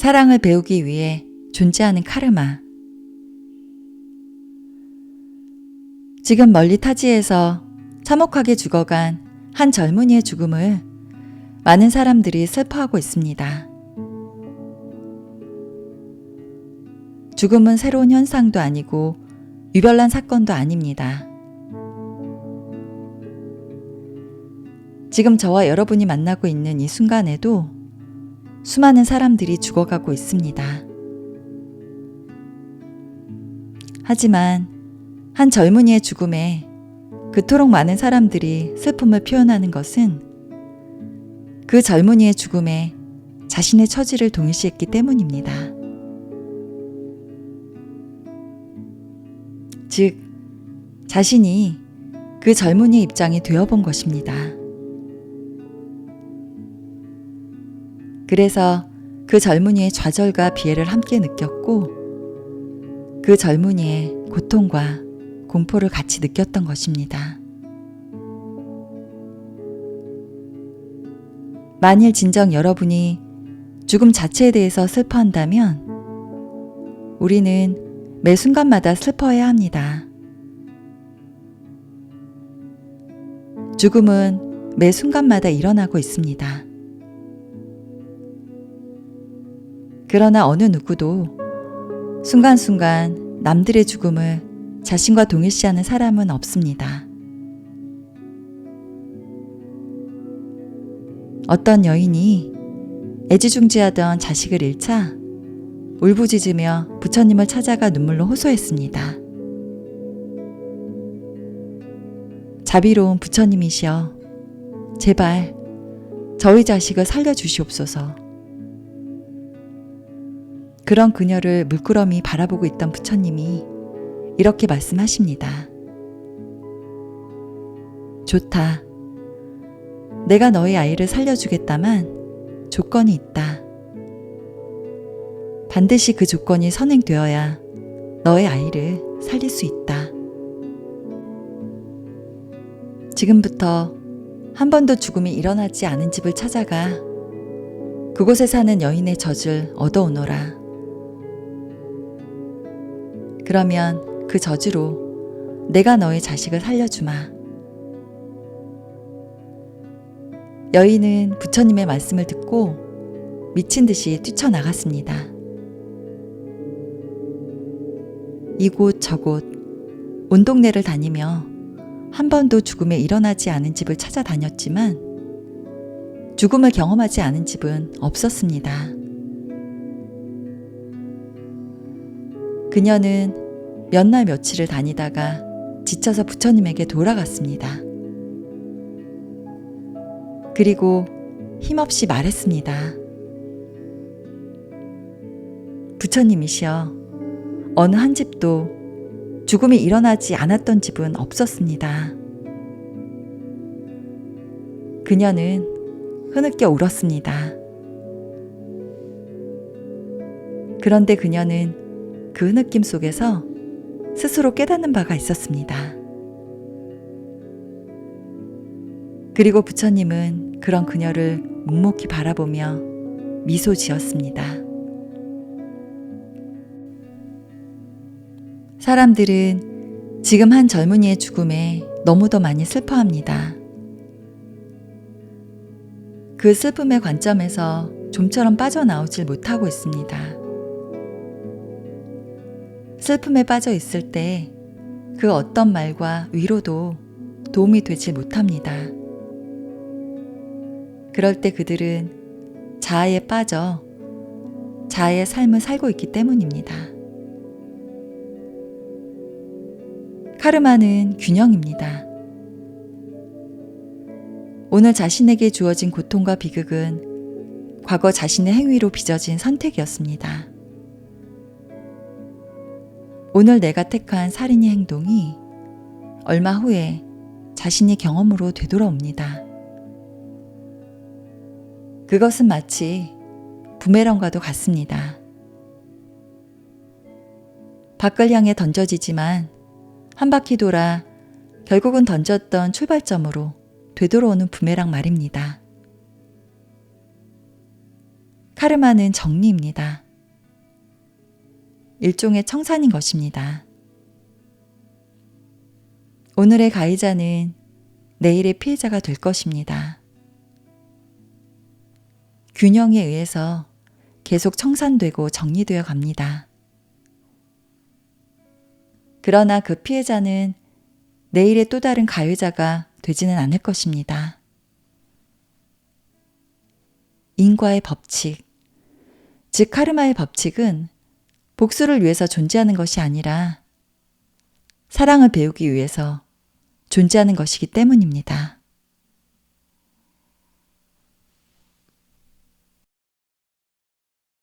사랑을 배우기 위해 존재하는 카르마. 지금 멀리 타지에서 참혹하게 죽어간 한 젊은이의 죽음을 많은 사람들이 슬퍼하고 있습니다. 죽음은 새로운 현상도 아니고 유별난 사건도 아닙니다. 지금 저와 여러분이 만나고 있는 이 순간에도 수많은 사람들이 죽어가고 있습니다. 하지만 한 젊은이의 죽음에 그토록 많은 사람들이 슬픔을 표현하는 것은 그 젊은이의 죽음에 자신의 처지를 동일시했기 때문입니다. 즉, 자신이 그 젊은이의 입장이 되어본 것입니다. 그래서 그 젊은이의 좌절과 비애를 함께 느꼈고 그 젊은이의 고통과 공포를 같이 느꼈던 것입니다. 만일 진정 여러분이 죽음 자체에 대해서 슬퍼한다면 우리는 매 순간마다 슬퍼해야 합니다. 죽음은 매 순간마다 일어나고 있습니다. 그러나 어느 누구도 순간순간 남들의 죽음을 자신과 동일시하는 사람은 없습니다. 어떤 여인이 애지중지하던 자식을 잃자 울부짖으며 부처님을 찾아가 눈물로 호소했습니다. 자비로운 부처님이시여, 제발 저희 자식을 살려주시옵소서. 그런 그녀를 물끄러미 바라보고 있던 부처님이 이렇게 말씀하십니다. 좋다. 내가 너의 아이를 살려주겠다만 조건이 있다. 반드시 그 조건이 선행되어야 너의 아이를 살릴 수 있다. 지금부터 한 번도 죽음이 일어나지 않은 집을 찾아가 그곳에 사는 여인의 젖을 얻어오너라. 그러면 그 젖으로 내가 너의 자식을 살려주마. 여인은 부처님의 말씀을 듣고 미친 듯이 뛰쳐나갔습니다. 이곳 저곳 온 동네를 다니며 한 번도 죽음에 일어나지 않은 집을 찾아다녔지만 죽음을 경험하지 않은 집은 없었습니다. 그녀는 몇 날 며칠을 다니다가 지쳐서 부처님에게 돌아갔습니다. 그리고 힘없이 말했습니다. 부처님이시여, 어느 한 집도 죽음이 일어나지 않았던 집은 없었습니다. 그녀는 흐느껴 울었습니다. 그런데 그녀는 그 흐느낌 속에서 스스로 깨닫는 바가 있었습니다. 그리고 부처님은 그런 그녀를 묵묵히 바라보며 미소 지었습니다. 사람들은 지금 한 젊은이의 죽음에 너무도 많이 슬퍼합니다. 그 슬픔의 관점에서 좀처럼 빠져나오질 못하고 있습니다. 슬픔에 빠져 있을 때 그 어떤 말과 위로도 도움이 되지 못합니다. 그럴 때 그들은 자아에 빠져 자아의 삶을 살고 있기 때문입니다. 카르마는 균형입니다. 오늘 자신에게 주어진 고통과 비극은 과거 자신의 행위로 빚어진 선택이었습니다. 오늘 내가 택한 살인의 행동이 얼마 후에 자신의 경험으로 되돌아옵니다. 그것은 마치 부메랑과도 같습니다. 밖을 향해 던져지지만 한 바퀴 돌아 결국은 던졌던 출발점으로 되돌아오는 부메랑 말입니다. 카르마는 정리입니다. 일종의 청산인 것입니다. 오늘의 가해자는 내일의 피해자가 될 것입니다. 균형에 의해서 계속 청산되고 정리되어 갑니다. 그러나 그 피해자는 내일의 또 다른 가해자가 되지는 않을 것입니다. 인과의 법칙, 즉 카르마의 법칙은 복수를 위해서 존재하는 것이 아니라 사랑을 배우기 위해서 존재하는 것이기 때문입니다.